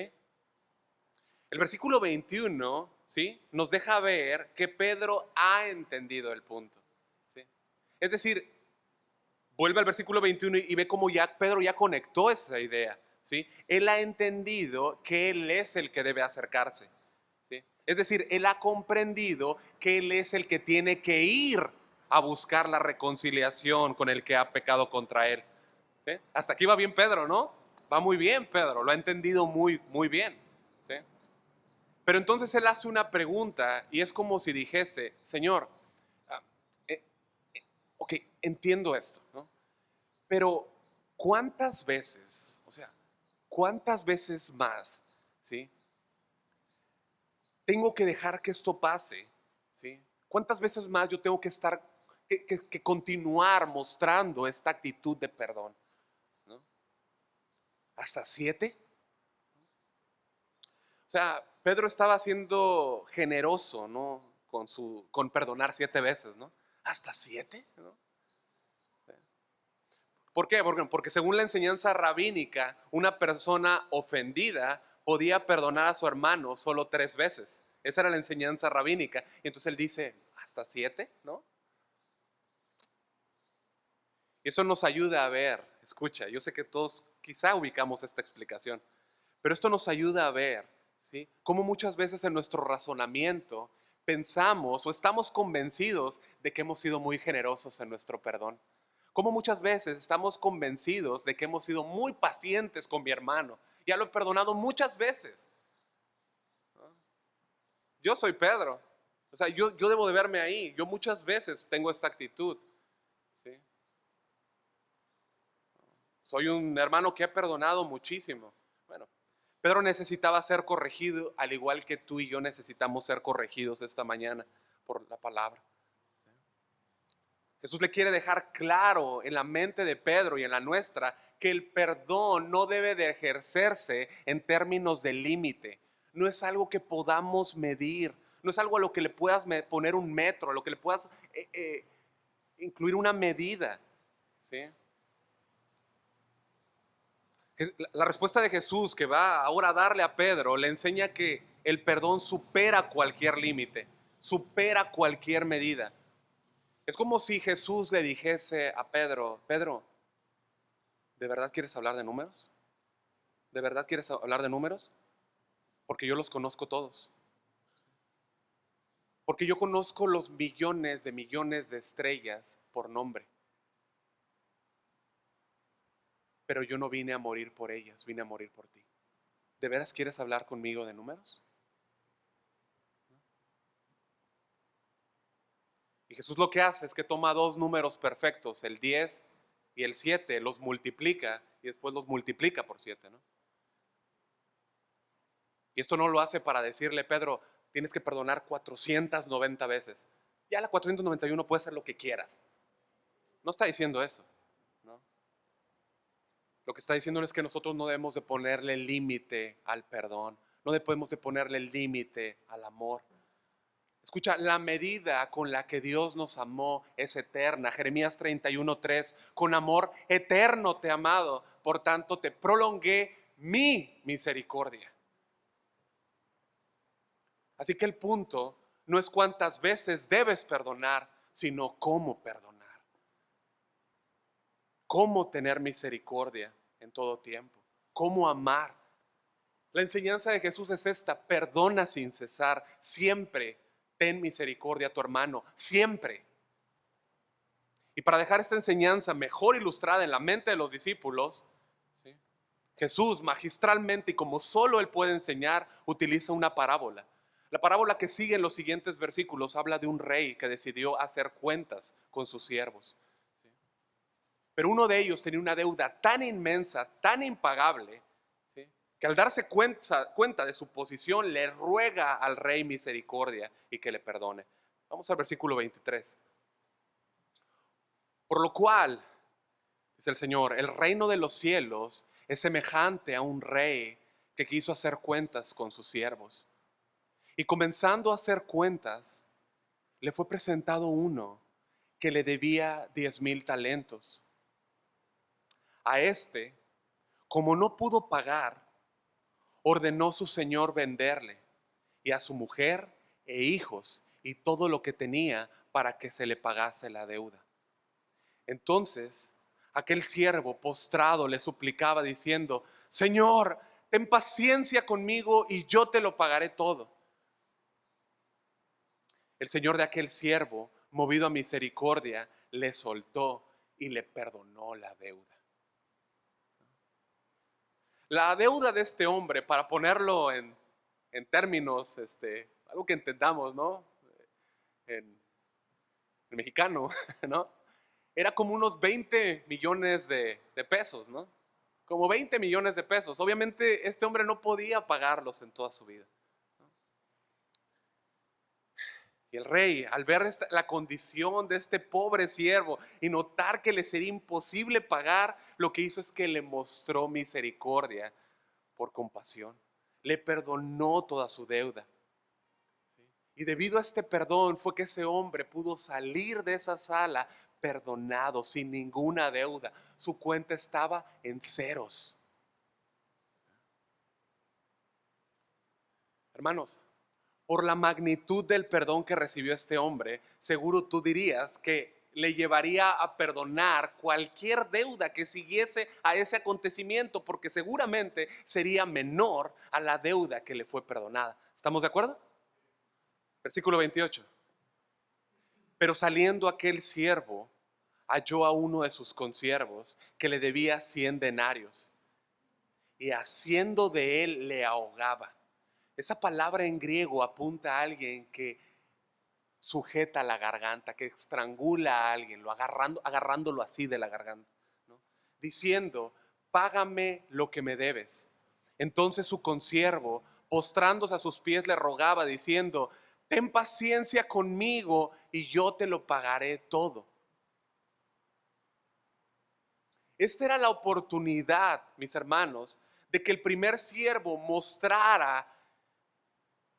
El versículo 21, ¿sí?, nos deja ver que Pedro ha entendido el punto, ¿sí? Es decir, vuelve al versículo 21 y ve cómo ya Pedro ya conectó esa idea, ¿sí? Él ha entendido que él es el que debe acercarse, ¿sí? Es decir, él ha comprendido que él es el que tiene que ir a buscar la reconciliación con el que ha pecado contra él, ¿sí? Hasta aquí va bien Pedro, ¿no? Va muy bien Pedro, lo ha entendido muy, muy bien, ¿sí? Pero entonces él hace una pregunta y es como si dijese, Señor, ah, eh, ok, entiendo esto, ¿no? Pero ¿cuántas veces, o sea, cuántas veces más, ¿sí?, tengo que dejar que esto pase, ¿sí? ¿Cuántas veces más yo tengo que estar, que continuar mostrando esta actitud de perdón, ¿no? ¿Hasta 7? O sea, Pedro estaba siendo generoso, ¿no? Con perdonar 7 veces, ¿no? ¿Hasta 7? ¿No? ¿Por qué? Porque según la enseñanza rabínica, una persona ofendida podía perdonar a su hermano solo 3 veces. Esa era la enseñanza rabínica. Y entonces él dice, ¿hasta 7? ¿No? Y eso nos ayuda a ver, escucha, yo sé que todos quizá ubicamos esta explicación, pero esto nos ayuda a ver, ¿sí?, cómo muchas veces en nuestro razonamiento pensamos o estamos convencidos de que hemos sido muy generosos en nuestro perdón. Cómo muchas veces estamos convencidos de que hemos sido muy pacientes con mi hermano. Ya lo he perdonado muchas veces. Yo soy Pedro. O sea, yo debo de verme ahí. Yo muchas veces tengo esta actitud, ¿sí? Soy un hermano que ha perdonado muchísimo. Bueno, Pedro necesitaba ser corregido, al igual que tú y yo necesitamos ser corregidos esta mañana por la palabra. Jesús le quiere dejar claro en la mente de Pedro y en la nuestra que el perdón no debe de ejercerse en términos de límite. No es algo que podamos medir, no es algo a lo que le puedas poner un metro, a lo que le puedas incluir una medida, ¿sí? La respuesta de Jesús que va ahora a darle a Pedro le enseña que el perdón supera cualquier límite, supera cualquier medida. Es como si Jesús le dijese a Pedro, Pedro, ¿de verdad quieres hablar de números? ¿De verdad quieres hablar de números? Porque yo los conozco todos. Porque yo conozco los millones de estrellas por nombre. Pero yo no vine a morir por ellas, vine a morir por ti. ¿De veras quieres hablar conmigo de números? Y Jesús lo que hace es que toma dos números perfectos, el 10 y el 7, los multiplica y después los multiplica por 7, ¿no? Y esto no lo hace para decirle, Pedro, tienes que perdonar 490 veces. Ya la 491 puede ser lo que quieras. No está diciendo eso, ¿no? Lo que está diciendo es que nosotros no debemos de ponerle límite al perdón, no debemos de ponerle límite al amor. Escucha, la medida con la que Dios nos amó es eterna. Jeremías 31:3, con amor eterno te he amado, por tanto te prolongué mi misericordia. Así que el punto no es cuántas veces debes perdonar, sino cómo perdonar. Cómo tener misericordia en todo tiempo. Cómo amar. La enseñanza de Jesús es esta: perdona sin cesar. Siempre ten misericordia a tu hermano. Siempre. Y para dejar esta enseñanza mejor ilustrada en la mente de los discípulos, ¿sí?, Jesús magistralmente y como solo Él puede enseñar, utiliza una parábola. La parábola que sigue en los siguientes versículos habla de un rey que decidió hacer cuentas con sus siervos, ¿sí? Pero uno de ellos tenía una deuda tan inmensa, tan impagable, ¿sí?, que al darse cuenta de su posición le ruega al rey misericordia y que le perdone. Vamos al versículo 23. Por lo cual, dice el Señor, el reino de los cielos es semejante a un rey que quiso hacer cuentas con sus siervos. Y comenzando a hacer cuentas, le fue presentado uno que le debía 10,000 talentos. A este, como no pudo pagar, ordenó su señor venderle, y a su mujer e hijos y todo lo que tenía, para que se le pagase la deuda. Entonces aquel siervo postrado le suplicaba diciendo: Señor, ten paciencia conmigo y yo te lo pagaré todo. El señor de aquel siervo, movido a misericordia, le soltó y le perdonó la deuda. La deuda de este hombre, para ponerlo en términos, algo que entendamos, ¿no? En mexicano, ¿no? Era como unos 20 millones de pesos, ¿no? Como 20 millones de pesos. Obviamente este hombre no podía pagarlos en toda su vida. Y el rey, al ver la condición de este pobre siervo y notar que le sería imposible pagar, lo que hizo es que le mostró misericordia por compasión. Le perdonó toda su deuda. ¿Sí? Y debido a este perdón fue que ese hombre pudo salir de esa sala perdonado, sin ninguna deuda. Su cuenta estaba en ceros. Hermanos, por la magnitud del perdón que recibió este hombre, seguro tú dirías que le llevaría a perdonar cualquier deuda que siguiese a ese acontecimiento, porque seguramente sería menor a la deuda que le fue perdonada. ¿Estamos de acuerdo? Versículo 28. Pero saliendo aquel siervo, halló a uno de sus consiervos que le debía 100 denarios, y haciendo de él le ahogaba. Esa palabra en griego apunta a alguien que sujeta la garganta, que estrangula a alguien, agarrándolo así de la garganta, ¿no? Diciendo: págame lo que me debes. Entonces su consiervo, postrándose a sus pies, le rogaba diciendo: ten paciencia conmigo y yo te lo pagaré todo. Esta era la oportunidad, mis hermanos, de que el primer siervo mostrara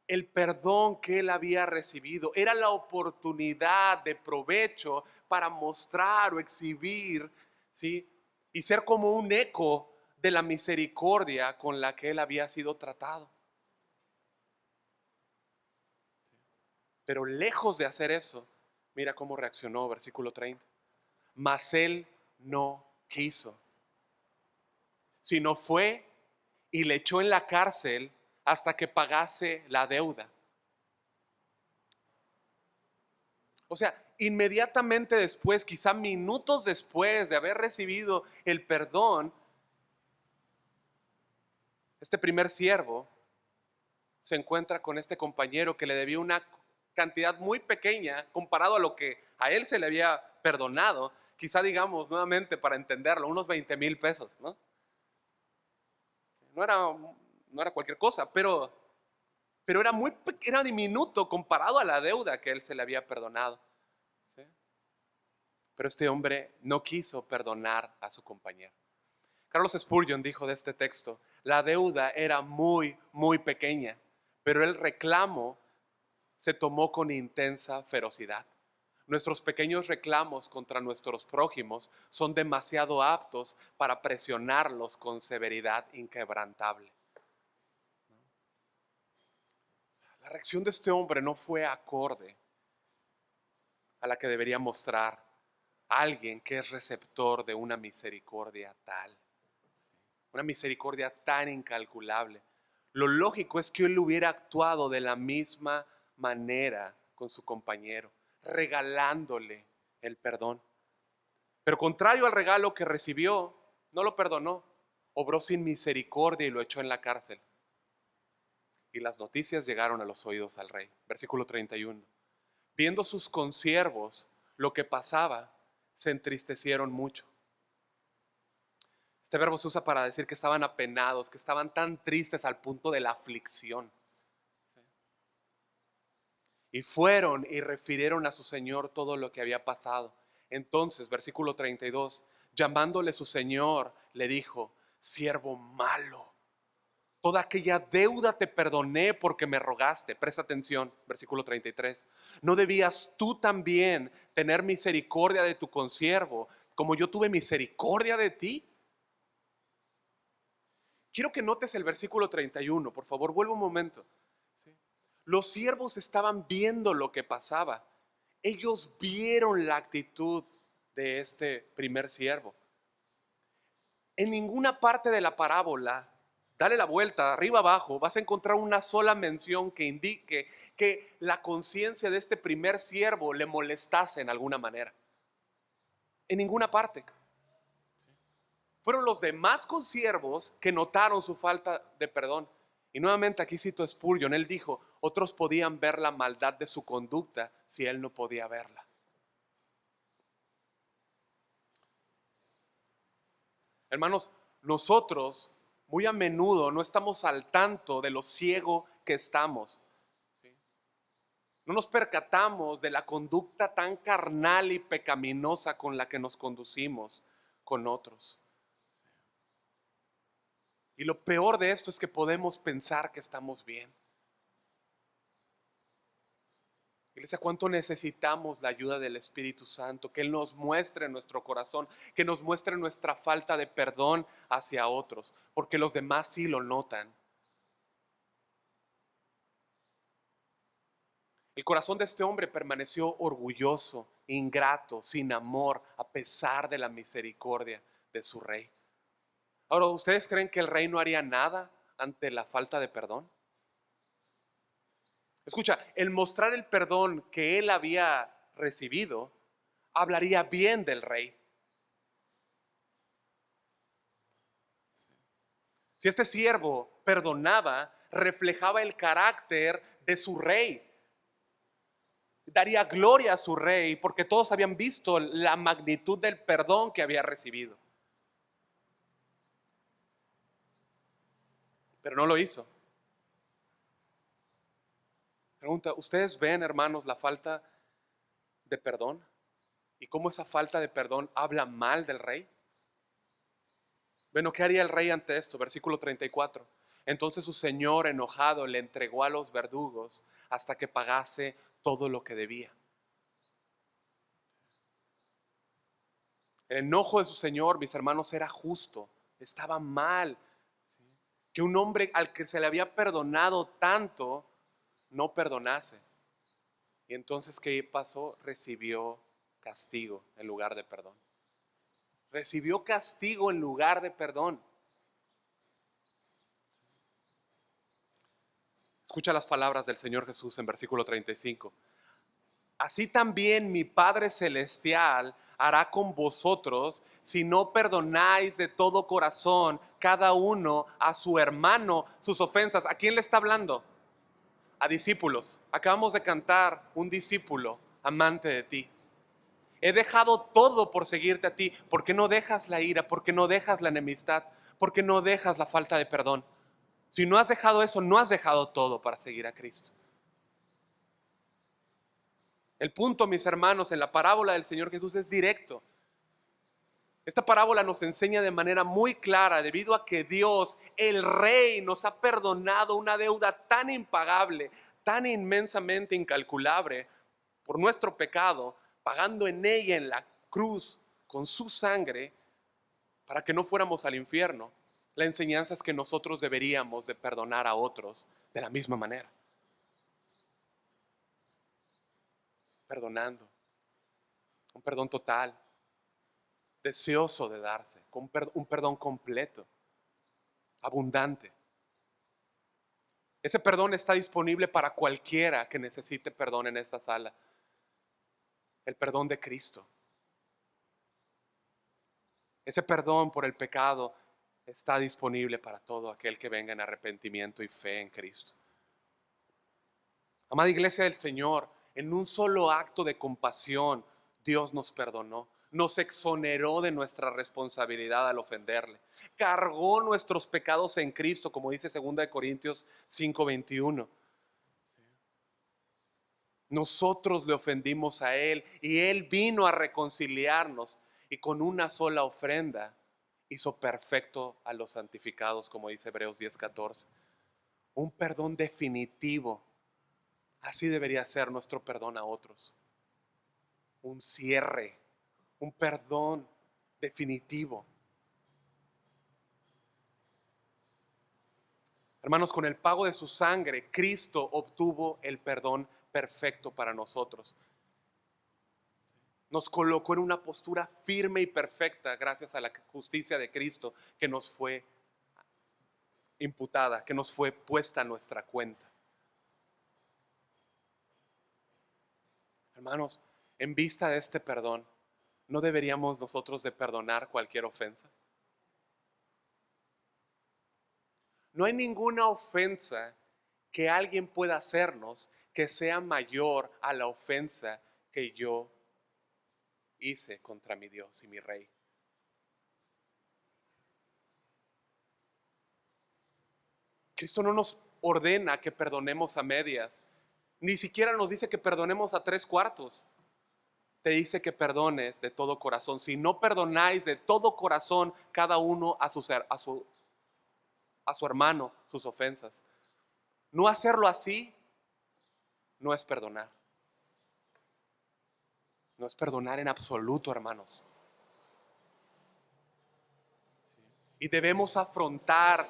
el perdón que él había recibido. Era la oportunidad de provecho para mostrar o exhibir, ¿sí? Y ser como un eco de la misericordia con la que él había sido tratado. Pero lejos de hacer eso, mira cómo reaccionó, versículo 30. Mas él no quiso, sino fue y le echó en la cárcel hasta que pagase la deuda. O sea, inmediatamente después, quizá minutos después de haber recibido el perdón, este primer siervo se encuentra con este compañero que le debía una cantidad muy pequeña comparado a lo que a él se le había perdonado. Quizá digamos nuevamente para entenderlo, unos 20,000 pesos, ¿no? No era cualquier cosa, pero era diminuto comparado a la deuda que él se le había perdonado, ¿sí? Pero este hombre no quiso perdonar a su compañero. Carlos Spurgeon dijo de este texto: la deuda era muy, muy pequeña, pero el reclamo se tomó con intensa ferocidad. Nuestros pequeños reclamos contra nuestros prójimos son demasiado aptos para presionarlos con severidad inquebrantable. La reacción de este hombre no fue acorde a la que debería mostrar alguien que es receptor de una misericordia tal, una misericordia tan incalculable. Lo lógico es que él hubiera actuado de la misma manera con su compañero, regalándole el perdón. Pero contrario al regalo que recibió, no lo perdonó, obró sin misericordia y lo echó en la cárcel. Y las noticias llegaron a los oídos al rey. Versículo 31. Viendo sus consiervos lo que pasaba, se entristecieron mucho. Este verbo se usa para decir que estaban apenados, que estaban tan tristes al punto de la aflicción. Y fueron y refirieron a su señor todo lo que había pasado. Entonces, versículo 32, llamándole su señor, le dijo: siervo malo Toda aquella deuda te perdoné porque me rogaste. Presta atención, versículo 33. ¿No debías tú también tener misericordia de tu consiervo, como yo tuve misericordia de ti? Quiero que notes el versículo 31, por favor, vuelve un momento. ¿Sí? Los siervos estaban viendo lo que pasaba. Ellos vieron la actitud de este primer siervo. En ninguna parte de la parábola, dale la vuelta, arriba abajo, vas a encontrar una sola mención que indique que la conciencia de este primer siervo le molestase en alguna manera. En ninguna parte. Fueron los demás consiervos que notaron su falta de perdón. Y nuevamente aquí cito a Spurgeon, él dijo, otros podían ver la maldad de su conducta si él no podía verla. Hermanos, nosotros muy a menudo no estamos al tanto de lo ciego que estamos. ¿Sí? No nos percatamos de la conducta tan carnal y pecaminosa con la que nos conducimos con otros. Y lo peor de esto es que podemos pensar que estamos bien. Iglesia, ¿cuánto necesitamos la ayuda del Espíritu Santo? Que Él nos muestre nuestro corazón, que nos muestre nuestra falta de perdón hacia otros, porque los demás sí lo notan. El corazón de este hombre permaneció orgulloso, ingrato, sin amor, a pesar de la misericordia de su rey. Ahora, ¿ustedes creen que el rey no haría nada ante la falta de perdón? Escucha, el mostrar el perdón que él había recibido hablaría bien del rey. Si este siervo perdonaba, reflejaba el carácter de su rey. Daría gloria a su rey porque todos habían visto la magnitud del perdón que había recibido. Pero no lo hizo. Pregunta, ¿ustedes ven, hermanos, la falta de perdón? ¿Y cómo esa falta de perdón habla mal del rey? Bueno, ¿qué haría el rey ante esto? Versículo 34. Entonces su señor enojado le entregó a los verdugos hasta que pagase todo lo que debía. El enojo de su señor, mis hermanos, era justo. Estaba mal, ¿sí? Que un hombre al que se le había perdonado tanto no perdonase. Y entonces, ¿qué pasó? Recibió castigo en lugar de perdón. Recibió castigo en lugar de perdón. Escucha las palabras del Señor Jesús en versículo 35. Así también mi Padre Celestial hará con vosotros si no perdonáis de todo corazón cada uno a su hermano sus ofensas. ¿A quién le está hablando? A discípulos. Acabamos de cantar un discípulo amante de ti. He dejado todo por seguirte a ti. ¿Por qué no dejas la ira? ¿Por qué no dejas la enemistad? ¿Por qué no dejas la falta de perdón? Si no has dejado eso, no has dejado todo para seguir a Cristo. El punto, mis hermanos, en la parábola del Señor Jesús es directo. Esta parábola nos enseña de manera muy clara, debido a que Dios, el Rey, nos ha perdonado una deuda tan impagable, tan inmensamente incalculable por nuestro pecado, pagando en ella en la cruz con su sangre para que no fuéramos al infierno. La enseñanza es que nosotros deberíamos de perdonar a otros de la misma manera. Perdonando, un perdón total, deseoso de darse, un perdón completo, abundante. Ese perdón está disponible para cualquiera que necesite perdón en esta sala. El perdón de Cristo. Ese perdón por el pecado está disponible para todo aquel que venga en arrepentimiento y fe en Cristo. Amada iglesia del Señor, en un solo acto de compasión, Dios nos perdonó. Nos exoneró de nuestra responsabilidad al ofenderle. Cargó nuestros pecados en Cristo, como dice 2 Corintios 5:21. Nosotros le ofendimos a Él y Él vino a reconciliarnos, y con una sola ofrenda hizo perfecto a los santificados, como dice Hebreos 10:14. Un perdón definitivo. Así debería ser nuestro perdón a otros. Un cierre, un perdón definitivo. Hermanos, con el pago de su sangre, Cristo obtuvo el perdón perfecto para nosotros. Nos colocó en una postura firme y perfecta gracias a la justicia de Cristo que nos fue imputada, que nos fue puesta a nuestra cuenta. Hermanos, en vista de este perdón, ¿no deberíamos nosotros de perdonar cualquier ofensa? No hay ninguna ofensa que alguien pueda hacernos que sea mayor a la ofensa que yo hice contra mi Dios y mi Rey. Cristo no nos ordena que perdonemos a medias, ni siquiera nos dice que perdonemos a 3/4. Te dice que perdones de todo corazón. Si no perdonáis de todo corazón cada uno a su hermano sus ofensas, no hacerlo así no es perdonar. No es perdonar en absoluto, hermanos. Y debemos afrontar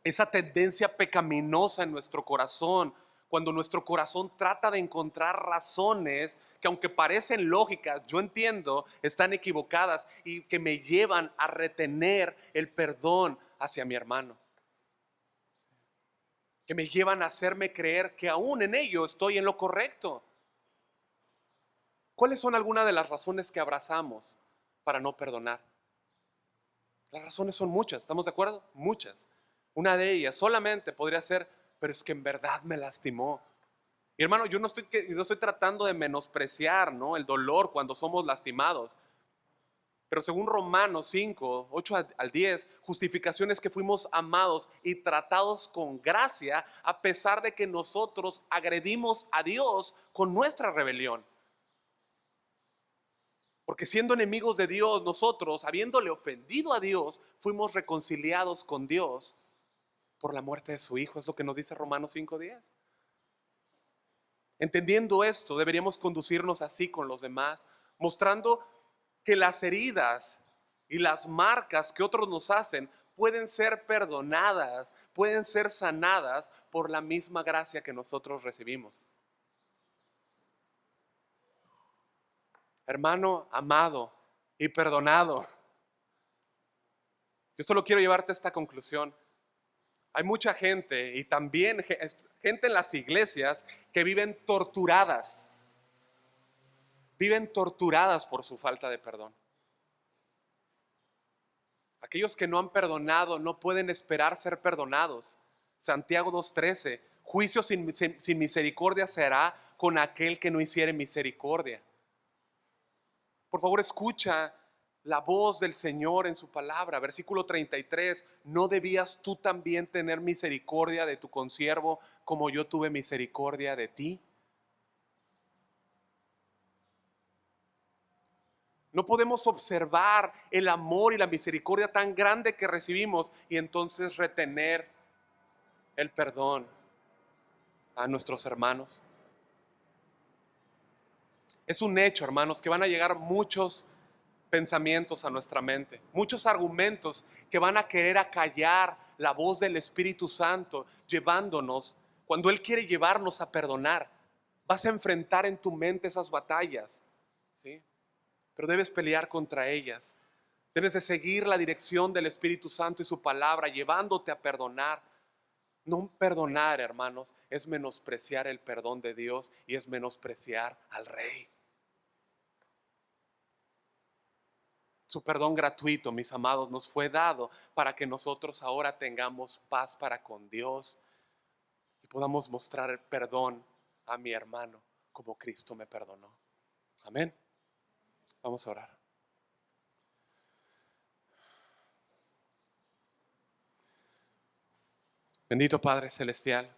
esa tendencia pecaminosa en nuestro corazón, cuando nuestro corazón trata de encontrar razones que, aunque parecen lógicas, yo entiendo, están equivocadas y que me llevan a retener el perdón hacia mi hermano, que me llevan a hacerme creer que aún en ello estoy en lo correcto. ¿Cuáles son algunas de las razones que abrazamos para no perdonar? Las razones son muchas, ¿estamos de acuerdo? Muchas. Una de ellas solamente podría ser, pero es que en verdad me lastimó. Y hermano, yo no estoy tratando de menospreciar, ¿no?, el dolor cuando somos lastimados. Pero según Romanos 5, 8 al 10, justificación es que fuimos amados y tratados con gracia a pesar de que nosotros agredimos a Dios con nuestra rebelión. Porque siendo enemigos de Dios, nosotros, habiéndole ofendido a Dios, fuimos reconciliados con Dios por la muerte de su Hijo. Es lo que nos dice Romanos 5:10. Entendiendo esto, deberíamos conducirnos así con los demás, mostrando que las heridas y las marcas que otros nos hacen pueden ser perdonadas, pueden ser sanadas por la misma gracia que nosotros recibimos. Hermano amado y perdonado, yo solo quiero llevarte a esta conclusión. Hay mucha gente y también gente en las iglesias que viven torturadas por su falta de perdón. Aquellos que no han perdonado no pueden esperar ser perdonados. Santiago 2:13, juicio sin misericordia será con aquel que no hiciere misericordia. Por favor, escucha la voz del Señor en su palabra. Versículo 33, ¿no debías tú también tener misericordia de tu consiervo como yo tuve misericordia de ti? No podemos observar el amor y la misericordia tan grande que recibimos y entonces retener el perdón a nuestros hermanos. Es un hecho, hermanos, que van a llegar muchos pensamientos a nuestra mente, muchos argumentos que van a querer acallar la voz del Espíritu Santo, llevándonos, cuando Él quiere llevarnos a perdonar. Vas a enfrentar en tu mente esas batallas, ¿sí? Pero debes pelear contra ellas. Debes de seguir la dirección del Espíritu Santo y su palabra, llevándote a perdonar. No perdonar, hermanos, es menospreciar el perdón de Dios y es menospreciar al Rey. Su perdón gratuito, mis amados, nos fue dado para que nosotros ahora tengamos paz para con Dios y podamos mostrar el perdón a mi hermano como Cristo me perdonó. Amén. Vamos a orar. Bendito Padre Celestial,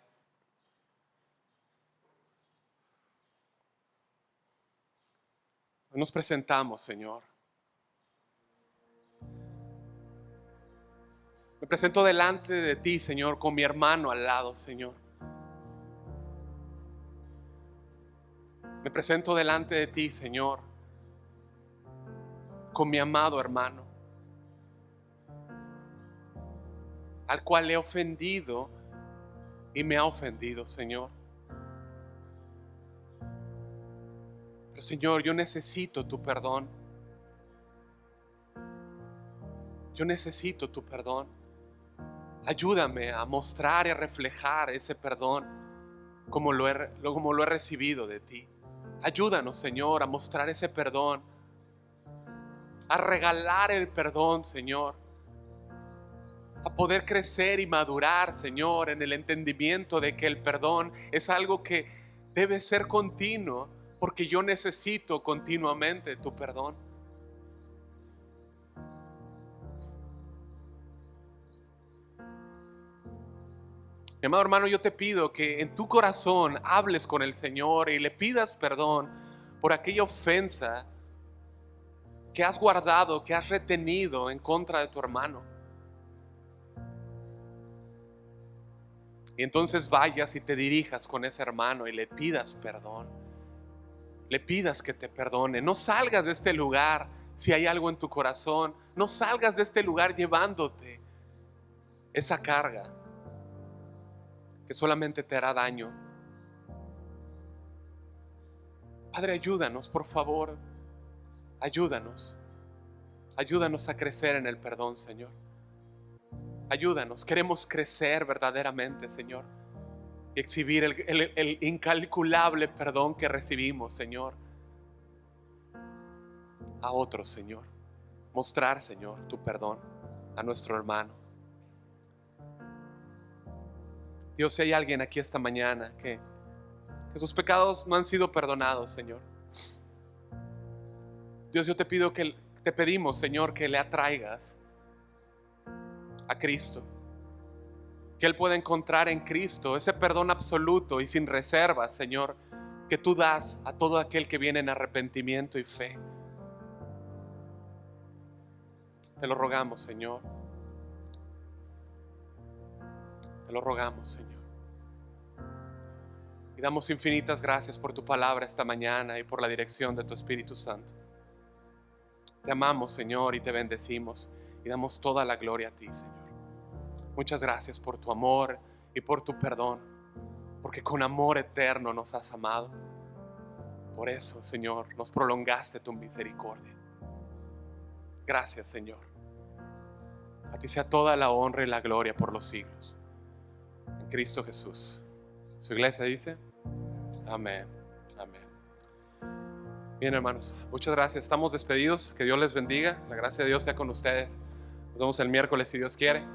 nos presentamos, Señor, Me presento delante de ti, Señor, con mi hermano al lado, Señor. Me presento delante de ti, Señor, con mi amado hermano, al cual he ofendido y me ha ofendido, Señor. Pero, Señor, yo necesito tu perdón. Yo necesito tu perdón. Ayúdame a mostrar y a reflejar ese perdón como lo he recibido de ti. Ayúdanos, Señor, a mostrar ese perdón, a regalar el perdón, Señor, a poder crecer y madurar, Señor, en el entendimiento de que el perdón es algo que debe ser continuo, porque yo necesito continuamente tu perdón. Mi amado hermano, yo te pido que en tu corazón hables con el Señor y le pidas perdón por aquella ofensa que has guardado, que has retenido en contra de tu hermano. Y entonces vayas y te dirijas con ese hermano y le pidas perdón. Le pidas que te perdone. No salgas de este lugar si hay algo en tu corazón. No salgas de este lugar llevándote esa carga que solamente te hará daño. Padre, ayúdanos, por favor. Ayúdanos. Ayúdanos a crecer en el perdón, Señor. Ayúdanos. Queremos crecer verdaderamente, Señor, y exhibir el incalculable perdón que recibimos, Señor, a otros, Señor. Mostrar, Señor, tu perdón a nuestro hermano. Dios, si hay alguien aquí esta mañana que sus pecados no han sido perdonados, Señor, Dios, yo te pedimos, Señor, que le atraigas a Cristo, que Él pueda encontrar en Cristo ese perdón absoluto y sin reservas, Señor, que tú das a todo aquel que viene en arrepentimiento y fe. Te lo rogamos, Señor. Te lo rogamos, Señor. Y damos infinitas gracias por tu palabra esta mañana y por la dirección de tu Espíritu Santo. Te amamos, Señor, y te bendecimos y damos toda la gloria a ti, Señor. Muchas gracias por tu amor y por tu perdón, porque con amor eterno nos has amado. Por eso, Señor, nos prolongaste tu misericordia. Gracias, Señor. A ti sea toda la honra y la gloria por los siglos. En Cristo Jesús. Su iglesia dice: amén, amén. Bien, hermanos, muchas gracias. Estamos despedidos. Que Dios les bendiga. La gracia de Dios sea con ustedes. Nos vemos el miércoles si Dios quiere.